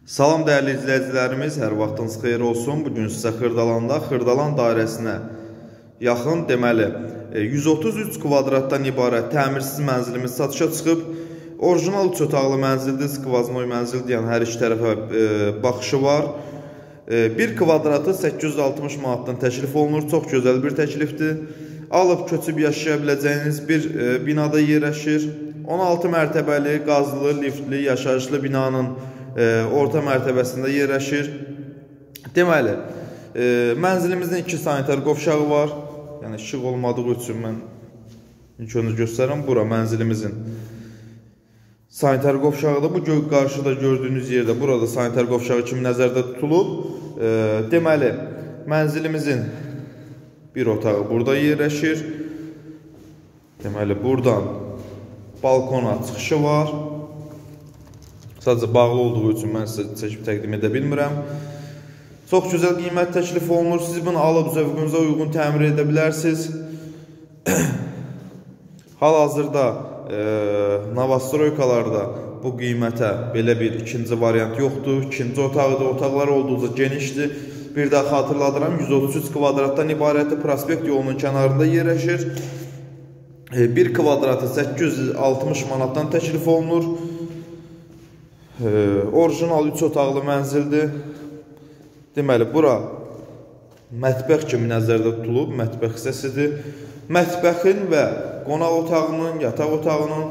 Salam dəyərli izləyicilərimiz, hər vaxtınız xeyir olsun. Bugün sizə Xırdalan dairəsinə yaxın, deməli 133 kvadratdan ibarət təmirsiz mənzilimiz satışa çıxıb. Orijinal 3 otaqlı mənzildir, skvaznoy mənzil deyən hər iki tərəfə baxışı var. 1 kvadratı 860 manatdan təklif olunur, çox gözəl bir təklifdir. Alıb köçüb yaşaya biləcəyiniz bir binada yerləşir. 16 mərtəbəli, qazlı, liftli, yaşayışlı binanın orta mərtəbəsində yerləşir. Deməli, mənzilimizin 2 sanitar qovşağı var. Yəni, işıq olmadığı üçün mən ilk onu göstərirəm. Bura mənzilimizin sanitar qovşağıdır. Bu qarşıda gördüyünüz yerdə burada sanitar qovşağı kimi nəzərdə tutulub. Deməli, mənzilimizin bir otağı burada yerləşir. Deməli, buradan balkona çıxışı var. Sadəcə bağlı olduğu üçün mən sizə çəkib təqdim edə bilmirəm. Çox gözəl qiymət təklif olunur. Siz bunu alıb zövqünüzə uyğun təmir edə bilərsiniz. Hal-hazırda Novostroykalarda bu qiymətə belə bir ikinci variant yoxdur. İkinci otaqda otaqlar olduqca genişdir. Bir daha xatırladıram, 133 kvadratdan ibarətdir. Prospekt yolunun kənarında yerləşir. 1 kvadratı 860 manatdan təklif olunur. Orijinal 3 otaqlı mənzildir. Deməli, bura mətbəx kimi nəzərdə tutulub, mətbəx hissəsidir. Mətbəxin və qonaq otağının, yataq otağının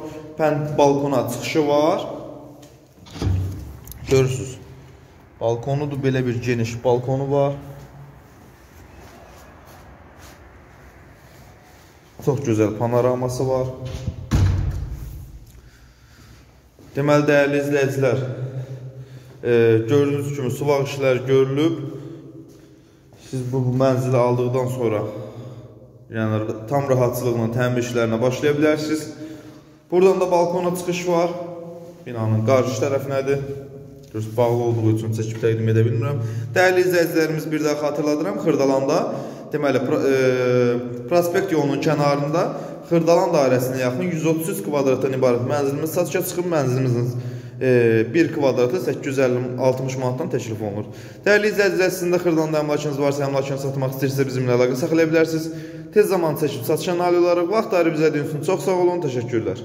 balkona çıxışı var. Görürsünüz, balkonudur, belə bir geniş balkonu var. Çox gözəl panoraması var. Deməli, dəyərli izləyicilər, gördüyünüz kimi suvaq işlər görülüb. Siz bu mənzili aldıqdan sonra tam rahatçılıqla təmir işlərinə başlaya bilərsiniz. Buradan da balkona çıxış var. Binanın qarşı tərəfinədir. Bağlı olduğu üçün çəkib təqdim edə bilmirəm. Dəyərli izləyicilərimiz, bir daha xatırladıram. Xırdalanda, deməli, prospekt yolunun kənarında Xırdalan dairəsinə yaxın 133 kvadratdan ibarət mənzilimiz satışa çıxıb. Mənzilimizin 1 kvadratı 860 manatdan təklif olunur. Dəyərli izləyicilər, sizin də Xırdalanda əmlakınız varsa, əmlakını satmaq istəyirsə bizimlə əlaqə saxlaya bilərsiniz. Tez zaman çəkib satışa nail olaraq vaxt ayırıb izlədiyiniz üçün çox sağ olun, təşəkkürlər.